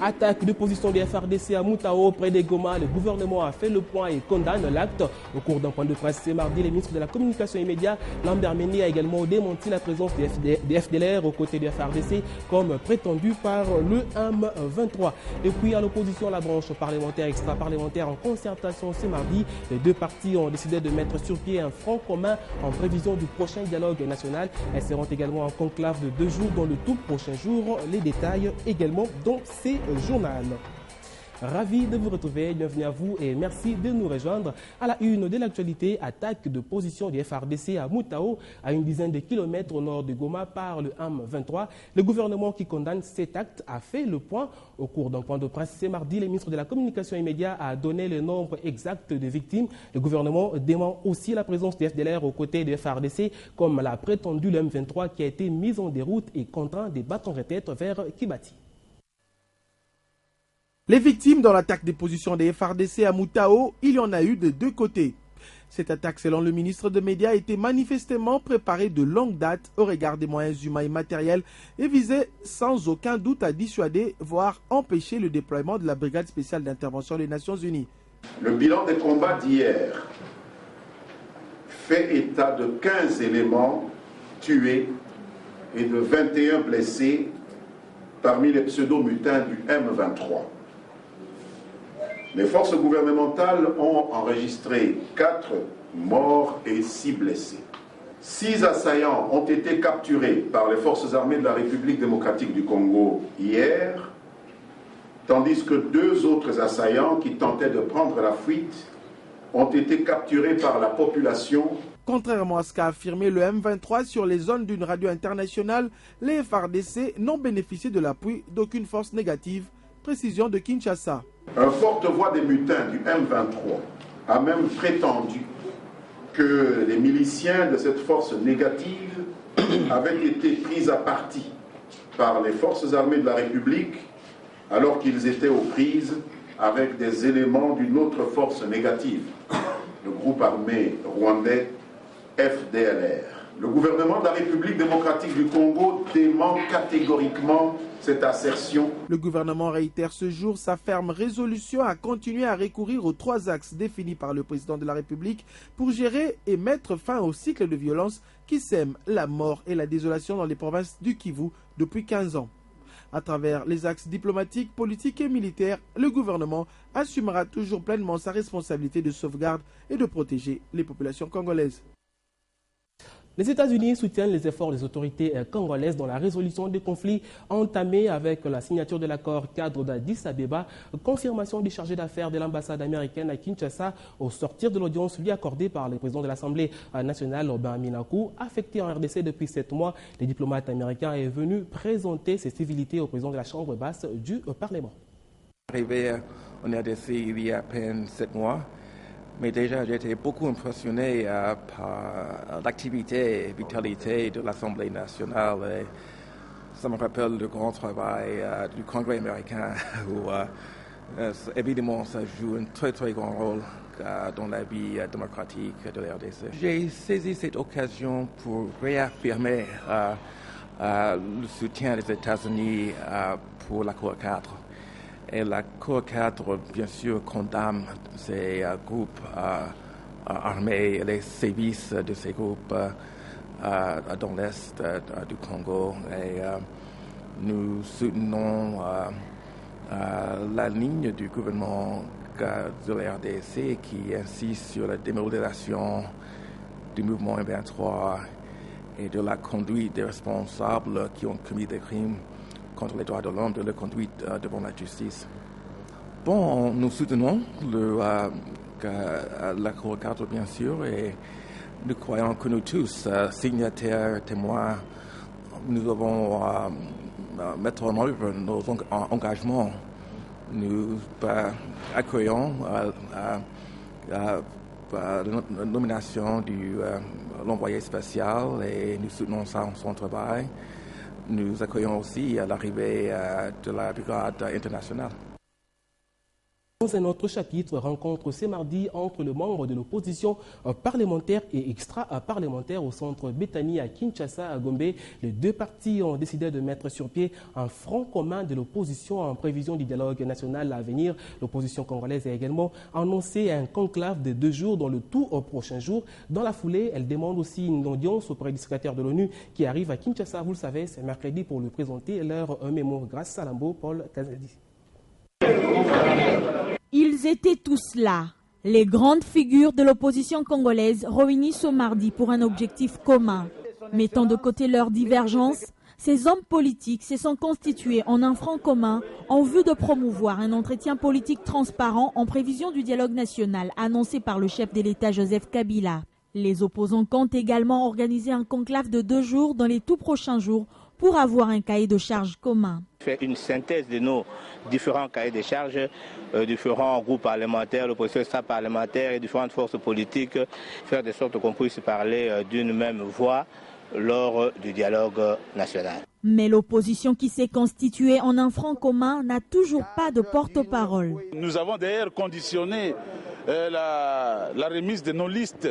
Attaque de position du FARDC à Moutao, près des Goma. Le gouvernement a fait le point et condamne l'acte. Au cours d'un point de presse ce mardi, le ministre de la Communication immédiate, Lambert Mende, a également démenti la présence des FDLR aux côtés du FARDC, comme prétendu par le M23. Et puis à l'opposition, la branche parlementaire extra-parlementaire en concertation ce mardi, les deux partis ont décidé de mettre sur pied un front commun en prévision du prochain dialogue national. Elles seront également en conclave de 2 jours dans le tout prochain jour. Les détails également dans ces journaux. Ravi de vous retrouver, bienvenue à vous et merci de nous rejoindre. À la une de l'actualité, attaque de position du FARDC à Moutao, à une dizaine de kilomètres au nord de Goma par le M23. Le gouvernement qui condamne cet acte a fait le point. Au cours d'un point de presse ce mardi, le ministre de la Communication immédiate a donné le nombre exact de victimes. Le gouvernement dément aussi la présence du FDLR aux côtés du FARDC, comme l'a prétendu le M23 qui a été mis en déroute et contraint de battre en retraite vers Kibati. Les victimes dans l'attaque des positions des FARDC à Moutao, il y en a eu de deux côtés. Cette attaque, selon le ministre des Médias, a été manifestement préparée de longue date au regard des moyens humains et matériels et visait sans aucun doute à dissuader, voire empêcher le déploiement de la brigade spéciale d'intervention des Nations Unies. Le bilan des combats d'hier fait état de 15 éléments tués et de 21 blessés parmi les pseudo-mutins du M23. Les forces gouvernementales ont enregistré 4 morts et 6 blessés. 6 assaillants ont été capturés par les forces armées de la République démocratique du Congo hier, tandis que 2 autres assaillants qui tentaient de prendre la fuite ont été capturés par la population. Contrairement à ce qu'a affirmé le M23 sur les zones d'une radio internationale, les FARDC n'ont bénéficié de l'appui d'aucune force négative. Précision de Kinshasa. Un porte-voix des mutins du M23 a même prétendu que les miliciens de cette force négative avaient été pris à partie par les forces armées de la République alors qu'ils étaient aux prises avec des éléments d'une autre force négative, le groupe armé rwandais FDLR. Le gouvernement de la République démocratique du Congo dément catégoriquement cette assertion. Le gouvernement réitère ce jour sa ferme résolution à continuer à recourir aux 3 axes définis par le président de la République pour gérer et mettre fin au cycle de violence qui sème la mort et la désolation dans les provinces du Kivu depuis 15 ans. À travers les axes diplomatiques, politiques et militaires, le gouvernement assumera toujours pleinement sa responsabilité de sauvegarde et de protéger les populations congolaises. Les États-Unis soutiennent les efforts des autorités congolaises dans la résolution des conflits entamés avec la signature de l'accord cadre d'Addis Abeba. Confirmation du chargé d'affaires de l'ambassade américaine à Kinshasa au sortir de l'audience lui accordée par le président de l'Assemblée nationale, Robin Minakou. Affecté en RDC depuis 7 mois, le diplomate américain est venu présenter ses civilités au président de la Chambre basse du Parlement. Arrivé en RDC il y a à peine 7 mois. Mais déjà, j'étais beaucoup impressionné par l'activité et vitalité de l'Assemblée nationale. Et ça me rappelle le grand travail du Congrès américain où, évidemment, ça joue un très, très grand rôle dans la vie démocratique de la RDC. J'ai saisi cette occasion pour réaffirmer le soutien des États-Unis pour l'accord cadre. Et l'accord cadre, bien sûr, condamne ces groupes armés et les sévices de ces groupes dans l'Est du Congo. Et nous soutenons la ligne du gouvernement de la RDC qui insiste sur la démodération du mouvement M23 et de la conduite des responsables qui ont commis des crimes contre les droits de l'homme, de la conduite devant la justice. Bon, nous soutenons l'accord cadre, bien sûr, et nous croyons que nous tous, signataires, témoins, nous devons mettre en œuvre nos engagements. Nous accueillons la nomination de l'envoyé spécial et nous soutenons son travail. Nous accueillons aussi l'arrivée de la brigade internationale. Dans un autre chapitre, rencontre ce mardi entre le membre de l'opposition parlementaire et extra-parlementaire au centre Bethany à Kinshasa, à Gombe. Les deux partis ont décidé de mettre sur pied un front commun de l'opposition en prévision du dialogue national à venir. L'opposition congolaise a également annoncé un conclave de 2 jours dans le tout prochain jour. Dans la foulée, elle demande aussi une audience auprès du secrétaire de l'ONU qui arrive à Kinshasa. Vous le savez, c'est mercredi pour lui présenter leur mémo. Grâce à Lambo, Paul Kazadi. Ils étaient tous là, les grandes figures de l'opposition congolaise réunies ce mardi pour un objectif commun. Mettant de côté leurs divergences, ces hommes politiques se sont constitués en un front commun en vue de promouvoir un entretien politique transparent en prévision du dialogue national annoncé par le chef de l'État Joseph Kabila. Les opposants comptent également organiser un conclave de 2 jours dans les tout prochains jours pour avoir un cahier de charges commun. Faire une synthèse de nos différents cahiers de charges, différents groupes parlementaires, l'opposition extra-parlementaire et différentes forces politiques, faire de sorte qu'on puisse parler d'une même voix lors du dialogue national. Mais l'opposition qui s'est constituée en un front commun n'a toujours pas de porte-parole. Nous avons d'ailleurs conditionné la remise de nos listes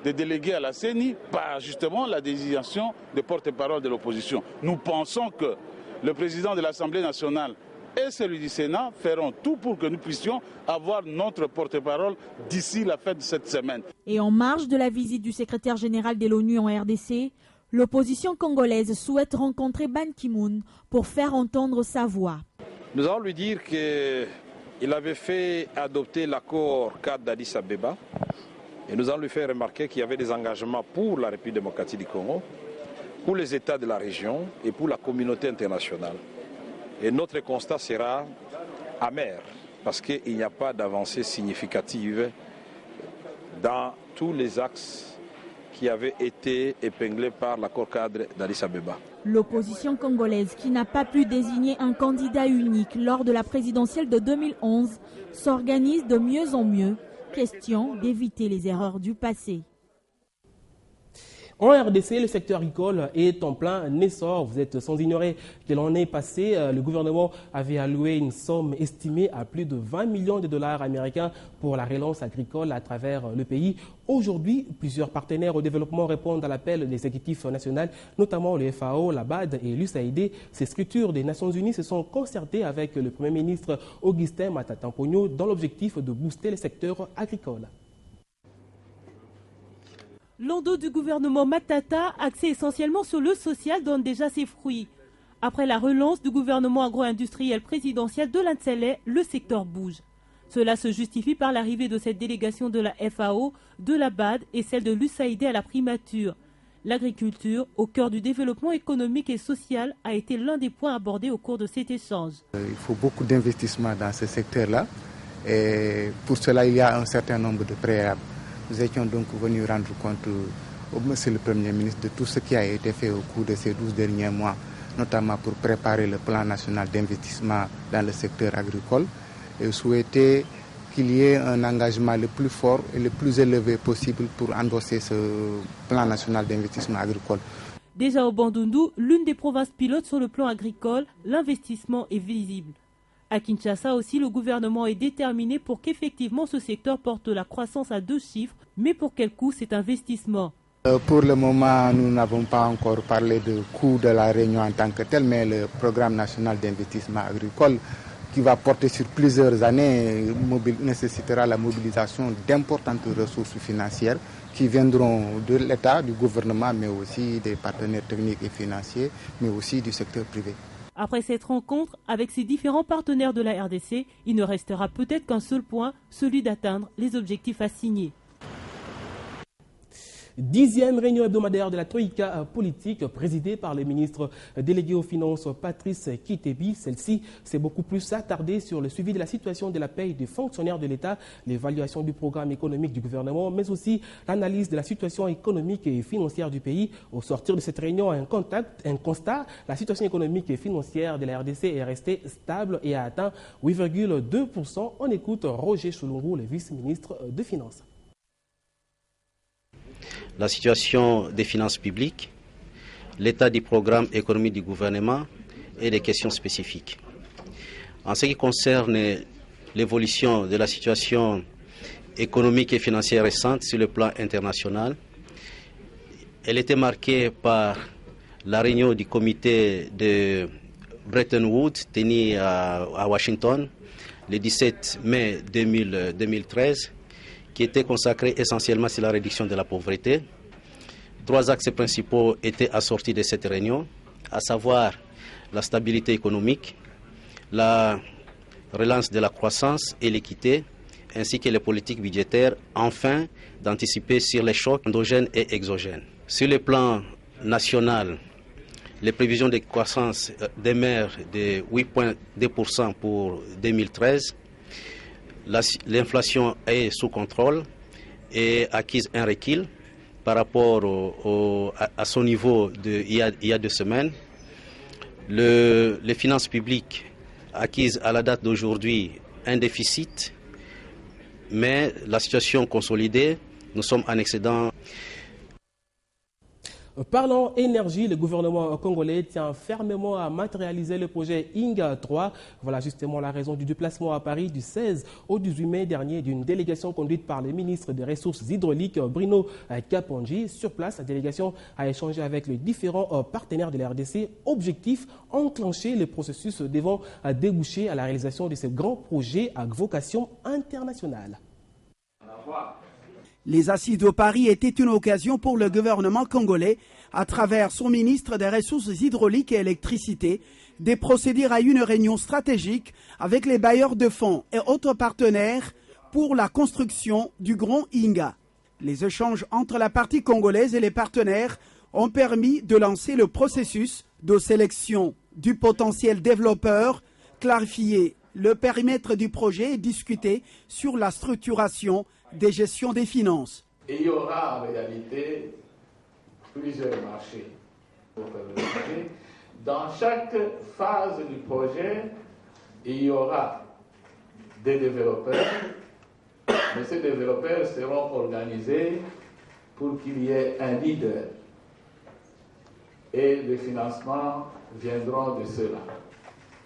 de délégués à la CENI par justement la désignation de porte-parole de l'opposition. Nous pensons que le président de l'Assemblée nationale et celui du Sénat feront tout pour que nous puissions avoir notre porte-parole d'ici la fin de cette semaine. Et en marge de la visite du secrétaire général de l'ONU en RDC, l'opposition congolaise souhaite rencontrer Ban Ki-moon pour faire entendre sa voix. Nous allons lui dire qu'il avait fait adopter l'accord cadre d'Addis Abeba et nous allons lui faire remarquer qu'il y avait des engagements pour la République démocratique du Congo, pour les États de la région et pour la communauté internationale. Et notre constat sera amer parce qu'il n'y a pas d'avancée significative dans tous les axes qui avaient été épinglés par l'accord cadre d'Addis Abeba. L'opposition congolaise, qui n'a pas pu désigner un candidat unique lors de la présidentielle de 2011, s'organise de mieux en mieux, question d'éviter les erreurs du passé. En RDC, le secteur agricole est en plein essor. Vous êtes sans ignorer que l'année passée, le gouvernement avait alloué une somme estimée à plus de 20 millions de dollars américains pour la relance agricole à travers le pays. Aujourd'hui, plusieurs partenaires au développement répondent à l'appel de l'exécutif national, notamment le FAO, la BAD et l'USAID. Ces structures des Nations Unies se sont concertées avec le Premier ministre Augustin Matata Ponyo dans l'objectif de booster le secteur agricole. L'endos du gouvernement Matata, axé essentiellement sur le social, donne déjà ses fruits. Après la relance du gouvernement agro-industriel présidentiel de l'Intsele, le secteur bouge. Cela se justifie par l'arrivée de cette délégation de la FAO, de la BAD et celle de l'USAID à la primature. L'agriculture, au cœur du développement économique et social, a été l'un des points abordés au cours de cet échange. Il faut beaucoup d'investissement dans ce secteur-là et pour cela il y a un certain nombre de préalables. Nous étions donc venus rendre compte au monsieur le Premier ministre de tout ce qui a été fait au cours de ces 12 derniers mois, notamment pour préparer le plan national d'investissement dans le secteur agricole et souhaiter qu'il y ait un engagement le plus fort et le plus élevé possible pour endosser ce plan national d'investissement agricole. Déjà au Bandundu, l'une des provinces pilotes sur le plan agricole, l'investissement est visible. À Kinshasa aussi, le gouvernement est déterminé pour qu'effectivement ce secteur porte la croissance à 2 chiffres. Mais pour quel coût cet investissement? Pour le moment, nous n'avons pas encore parlé de coût de la réunion en tant que tel, mais le programme national d'investissement agricole qui va porter sur plusieurs années nécessitera la mobilisation d'importantes ressources financières qui viendront de l'État, du gouvernement, mais aussi des partenaires techniques et financiers, mais aussi du secteur privé. Après cette rencontre avec ces différents partenaires de la RDC, il ne restera peut-être qu'un seul point, celui d'atteindre les objectifs assignés. 10e réunion hebdomadaire de la Troïka politique présidée par le ministre délégué aux Finances Patrice Kitebi. Celle-ci s'est beaucoup plus attardée sur le suivi de la situation de la paye des fonctionnaires de l'État, l'évaluation du programme économique du gouvernement, mais aussi l'analyse de la situation économique et financière du pays. Au sortir de cette réunion, un constat, la situation économique et financière de la RDC est restée stable et a atteint 8,2%. On écoute Roger Choulungou, le vice-ministre des Finances. La situation des finances publiques, l'état du programme économique du gouvernement et des questions spécifiques. En ce qui concerne l'évolution de la situation économique et financière récente sur le plan international. Elle était marquée par la réunion du comité de Bretton Woods tenue à Washington le 17 mai 2013, qui était consacrée essentiellement sur la réduction de la pauvreté. 3 axes principaux étaient assortis de cette réunion, à savoir la stabilité économique, la relance de la croissance et l'équité, ainsi que les politiques budgétaires, afin d'anticiper sur les chocs endogènes et exogènes. Sur le plan national, les prévisions de croissance demeurent de 8,2% pour 2013. L'inflation est sous contrôle et acquise un recul par rapport à son niveau il y a 2 semaines. Les finances publiques acquises à la date d'aujourd'hui un déficit, mais la situation consolidée, nous sommes en excédent. Parlant énergie, le gouvernement congolais tient fermement à matérialiser le projet Inga 3. Voilà justement la raison du déplacement à Paris du 16 au 18 mai dernier d'une délégation conduite par le ministre des Ressources hydrauliques Bruno Kapanji. Sur place, la délégation a échangé avec les différents partenaires de la RDC. Objectif, enclencher le processus devant déboucher à la réalisation de ce grand projet à vocation internationale. Les Assises de Paris étaient une occasion pour le gouvernement congolais, à travers son ministre des Ressources hydrauliques et électricité, de procéder à une réunion stratégique avec les bailleurs de fonds et autres partenaires pour la construction du Grand Inga. Les échanges entre la partie congolaise et les partenaires ont permis de lancer le processus de sélection du potentiel développeur, clarifier le périmètre du projet et discuter sur la structuration des gestions des finances. Et il y aura en réalité plusieurs marchés pour faire le projet. Dans chaque phase du projet, il y aura des développeurs, mais ces développeurs seront organisés pour qu'il y ait un leader. Et les financements viendront de cela.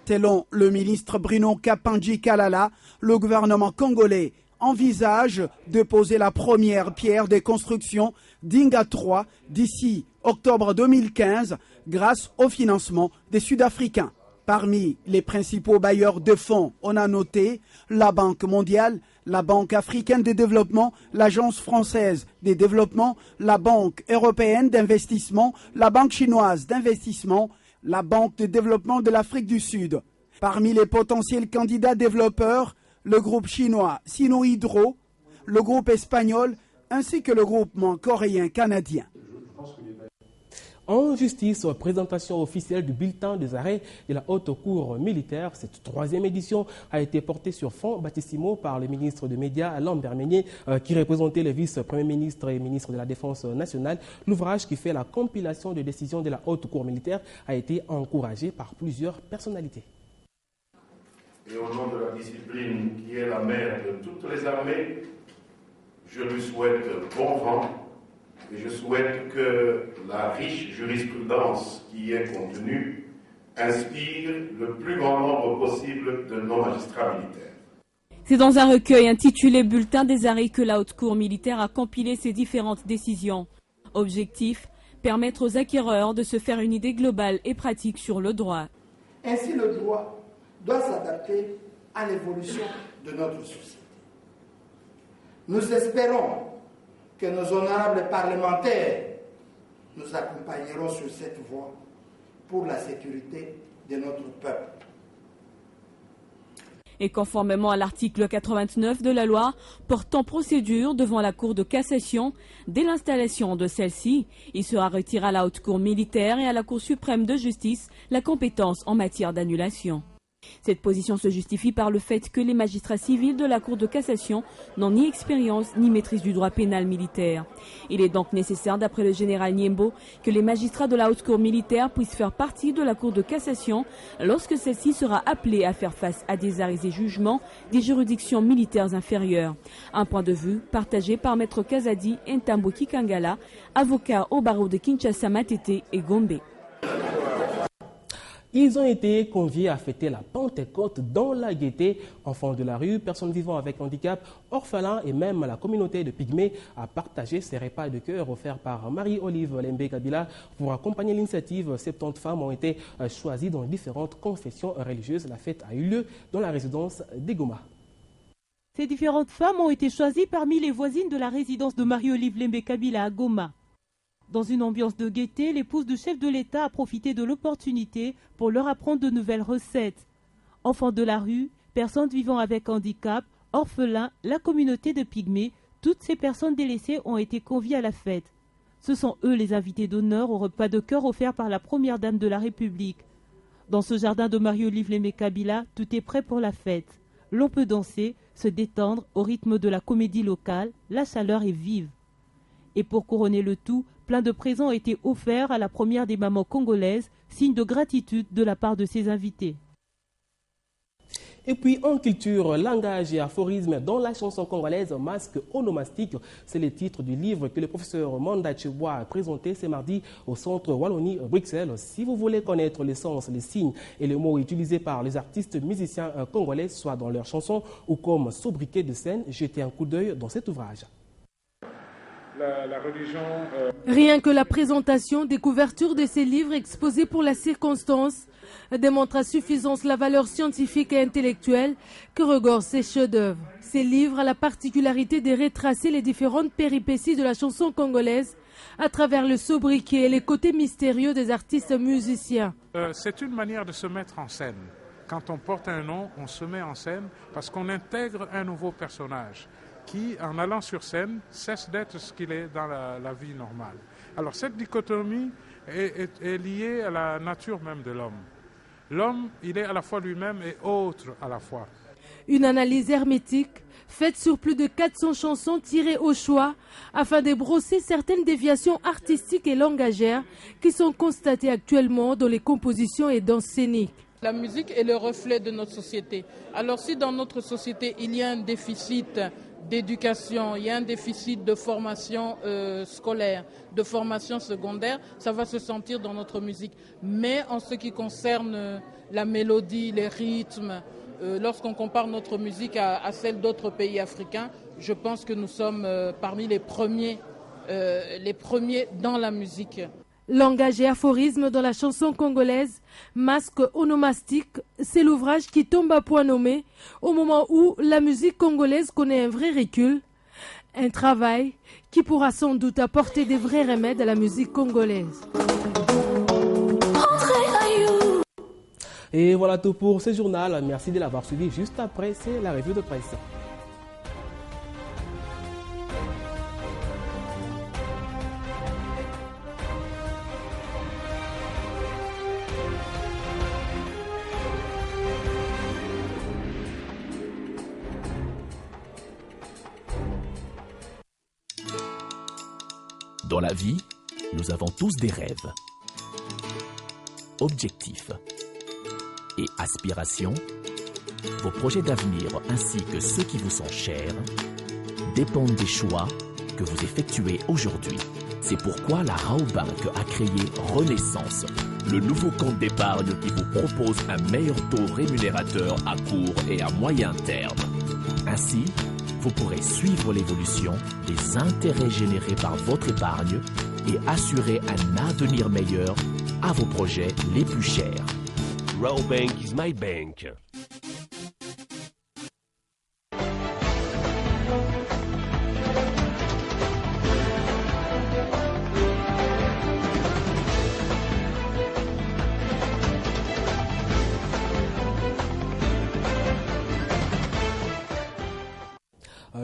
Selon le ministre Bruno Kapanji Kalala, le gouvernement congolais envisage de poser la première pierre des constructions d'Inga 3 d'ici octobre 2015 grâce au financement des Sud-Africains. Parmi les principaux bailleurs de fonds, on a noté la Banque mondiale, la Banque africaine de développement, l'Agence française de développement, la Banque européenne d'investissement, la Banque chinoise d'investissement, la Banque de développement de l'Afrique du Sud. Parmi les potentiels candidats développeurs, le groupe chinois Sinohydro, le groupe espagnol ainsi que le groupement coréen-canadien. En justice, présentation officielle du bulletin des arrêts de la Haute Cour militaire. Cette 3e édition a été portée sur fonds baptismaux par le ministre des Médias, Lambert Menier, qui représentait le vice-premier ministre et ministre de la Défense nationale. L'ouvrage qui fait la compilation des décisions de la Haute Cour militaire a été encouragé par plusieurs personnalités. Et au nom de la discipline qui est la mère de toutes les armées, je lui souhaite bon vent et je souhaite que la riche jurisprudence qui y est contenue inspire le plus grand nombre possible de nos magistrats militaires. C'est dans un recueil intitulé Bulletin des arrêts que la Haute Cour militaire a compilé ses différentes décisions. Objectif, permettre aux acquéreurs de se faire une idée globale et pratique sur le droit. Ainsi, le droit doit s'adapter à l'évolution de notre société. Nous espérons que nos honorables parlementaires nous accompagneront sur cette voie pour la sécurité de notre peuple. Et conformément à l'article 89 de la loi portant procédure devant la Cour de cassation, dès l'installation de celle-ci, il sera retiré à la Haute Cour militaire et à la Cour suprême de justice la compétence en matière d'annulation. Cette position se justifie par le fait que les magistrats civils de la Cour de cassation n'ont ni expérience ni maîtrise du droit pénal militaire. Il est donc nécessaire, d'après le général Niembo, que les magistrats de la Haute Cour militaire puissent faire partie de la Cour de cassation lorsque celle-ci sera appelée à faire face à des arrêts et jugements des juridictions militaires inférieures. Un point de vue partagé par Maître Kazadi Ntambo Kikangala, avocat au barreau de Kinshasa, Matete et Gombe. Ils ont été conviés à fêter la Pentecôte dans la gaieté. Enfants de la rue, personnes vivant avec handicap, orphelins et même la communauté de Pygmées a partagé ces repas de cœur offerts par Marie-Olive Lembe Kabila. Pour accompagner l'initiative, 70 femmes ont été choisies dans différentes confessions religieuses. La fête a eu lieu dans la résidence des Goma. Ces différentes femmes ont été choisies parmi les voisines de la résidence de Marie-Olive Lembe Kabila à Goma. Dans une ambiance de gaieté, l'épouse du chef de l'État a profité de l'opportunité pour leur apprendre de nouvelles recettes. Enfants de la rue, personnes vivant avec handicap, orphelins, la communauté de Pygmées, toutes ces personnes délaissées ont été conviées à la fête. Ce sont eux les invités d'honneur au repas de cœur offert par la première dame de la République. Dans ce jardin de Marie-Olive Lembe Kabila, tout est prêt pour la fête. L'on peut danser, se détendre au rythme de la comédie locale, la chaleur est vive. Et pour couronner le tout, plein de présents ont été offerts à la première des mamans congolaises, signe de gratitude de la part de ses invités. Et puis en culture, langage et aphorisme dans la chanson congolaise Masque onomastique, c'est le titre du livre que le professeur Manda Chebois a présenté ce mardi au centre Wallonie-Bruxelles. Si vous voulez connaître les sens, les signes et les mots utilisés par les artistes musiciens congolais, soit dans leurs chansons ou comme sobriquet de scène, jetez un coup d'œil dans cet ouvrage. La religion, Rien que la présentation des couvertures de ces livres exposés pour la circonstance démontre à suffisance la valeur scientifique et intellectuelle que regorgent ces chefs-d'œuvre. Ces livres ont la particularité de retracer les différentes péripéties de la chanson congolaise à travers le sobriquet et les côtés mystérieux des artistes musiciens. C'est une manière de se mettre en scène. Quand on porte un nom, on se met en scène parce qu'on intègre un nouveau personnage qui, en allant sur scène, cesse d'être ce qu'il est dans la vie normale. Alors cette dichotomie est liée à la nature même de l'homme. L'homme, il est à la fois lui-même et autre à la fois. Une analyse hermétique faite sur plus de 400 chansons tirées au choix afin de brosser certaines déviations artistiques et langagères qui sont constatées actuellement dans les compositions et danses scéniques. La musique est le reflet de notre société. Alors si dans notre société il y a un déficit d'éducation, il y a un déficit de formation scolaire, de formation secondaire, ça va se sentir dans notre musique. Mais en ce qui concerne la mélodie, les rythmes, lorsqu'on compare notre musique à celle d'autres pays africains, je pense que nous sommes parmi les premiers dans la musique. Langage et aphorisme dans la chanson congolaise, Masque onomastique, c'est l'ouvrage qui tombe à point nommé au moment où la musique congolaise connaît un vrai recul. Un travail qui pourra sans doute apporter des vrais remèdes à la musique congolaise. Et voilà tout pour ce journal. Merci de l'avoir suivi. Juste après, c'est la revue de presse. Dans la vie, nous avons tous des rêves, objectifs et aspirations. Vos projets d'avenir ainsi que ceux qui vous sont chers dépendent des choix que vous effectuez aujourd'hui. C'est pourquoi la Raobank a créé Renaissance, le nouveau compte d'épargne qui vous propose un meilleur taux rémunérateur à court et à moyen terme. Ainsi, vous pourrez suivre l'évolution des intérêts générés par votre épargne et assurer un avenir meilleur à vos projets les plus chers. Raobank is my bank.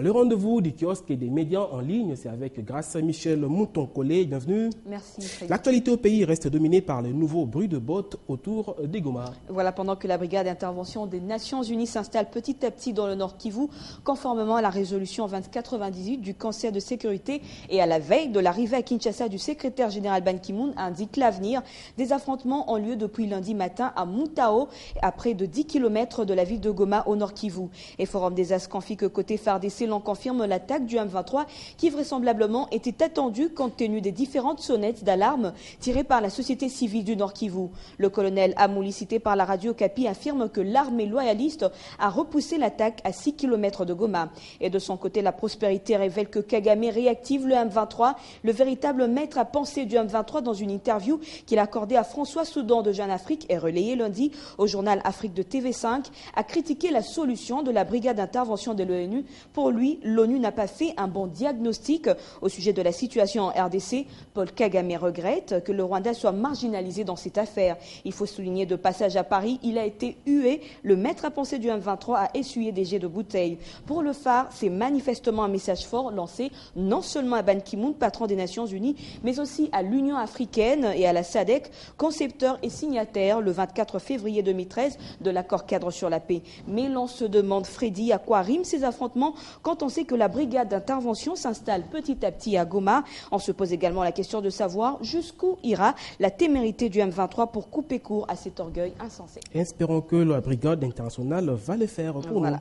Le rendez-vous du kiosque et des médias en ligne, c'est avec Grâce Michel Mouton-Collé. Bienvenue. Merci. L'actualité au pays reste dominée par les nouveaux bruits de bottes autour des Goma. Voilà, pendant que la brigade d'intervention des Nations Unies s'installe petit à petit dans le Nord Kivu, conformément à la résolution 2098 du Conseil de sécurité et à la veille de l'arrivée à Kinshasa du secrétaire général Ban Ki-moon, indique l'avenir. Des affrontements ont lieu depuis lundi matin à Mutao, à près de 10 km de la ville de Goma au Nord Kivu. Et Forum des As confie que côté FARDC, l'on confirme l'attaque du M23 qui vraisemblablement était attendue compte tenu des différentes sonnettes d'alarme tirées par la société civile du Nord Kivu. Le colonel Amouli, cité par la radio Kapi, affirme que l'armée loyaliste a repoussé l'attaque à 6 km de Goma. Et de son côté, la Prospérité révèle que Kagame réactive le M23, le véritable maître à penser du M23 dans une interview qu'il a accordée à François Soudan de Jeune Afrique et relayée lundi au journal Afrique de TV5, a critiqué la solution de la brigade d'intervention de l'ONU. Pour lui, l'ONU n'a pas fait un bon diagnostic au sujet de la situation en RDC. Paul Kagame regrette que le Rwanda soit marginalisé dans cette affaire. Il faut souligner de passage à Paris, il a été hué. Le maître à penser du M23 a essuyé des jets de bouteilles. Pour le phare, c'est manifestement un message fort lancé non seulement à Ban Ki-moon, patron des Nations Unies, mais aussi à l'Union africaine et à la SADC, concepteur et signataire le 24 février 2013 de l'accord cadre sur la paix. Mais l'on se demande, Freddy, à quoi riment ces affrontements quand on sait que la brigade d'intervention s'installe petit à petit à Goma. On se pose également la question de savoir jusqu'où ira la témérité du M23 pour couper court à cet orgueil insensé. Espérons que la brigade internationale va le faire pour nous.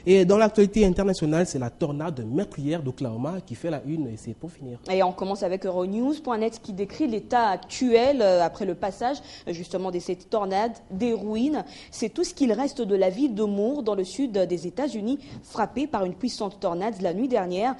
Et dans l'actualité internationale, c'est la tornade meurtrière d'Oklahoma qui fait la une, et c'est pour finir. Et on commence avec Euronews.net qui décrit l'état actuel après le passage justement de cette tornade, des ruines. C'est tout ce qu'il reste de la ville de Moore dans le sud des États-Unis, frappée par une puissante tornade la nuit dernière.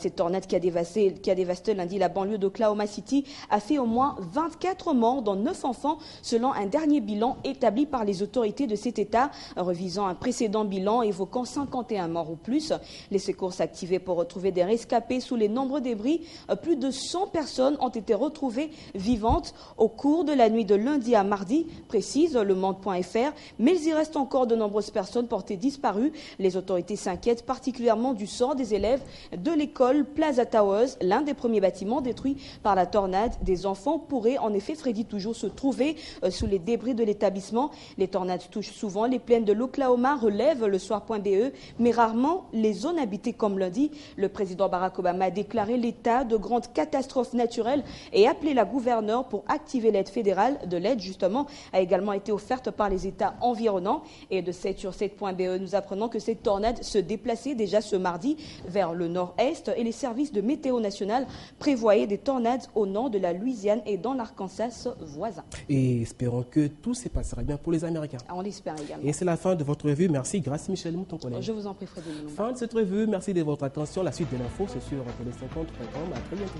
Cette tornade qui a dévasté lundi la banlieue d'Oklahoma City a fait au moins 24 morts, dont 9 enfants, selon un dernier bilan établi par les autorités de cet État, revisant un précédent bilan évoquant 51 morts ou plus. Les secours s'activaient pour retrouver des rescapés sous les nombreux débris. Plus de 100 personnes ont été retrouvées vivantes au cours de la nuit de lundi à mardi, précise le Monde.fr, mais il y reste encore de nombreuses personnes portées disparues. Les autorités s'inquiètent particulièrement du sort des élèves de l'école Plaza Towers, l'un des premiers bâtiments détruits par la tornade. Des enfants pourraient en effet, Freddy, toujours se trouver sous les débris de l'établissement. Les tornades touchent souvent les plaines de l'Oklahoma, relève le soir.be, mais rarement les zones habitées comme lundi. Le président Barack Obama a déclaré l'état de grande catastrophe naturelle et appelé la gouverneure pour activer l'aide fédérale. De l'aide, justement, a également été offerte par les États environnants. Et de 7sur7.be, nous apprenons que cette tornade se déplaçait déjà ce mardi vers le nord-est et les services de météo nationale prévoyaient des tornades au nord de la Louisiane et dans l'Arkansas voisin. Et espérons que tout se passera bien pour les Américains. On l'espère également. Et c'est la fin de votre revue. Merci. Grâce Michel Mouton. Je vous en prie, Frédéric. Fin de cette revue. Merci de votre attention. La suite de l'info, c'est sur Télé50.com. À très bientôt.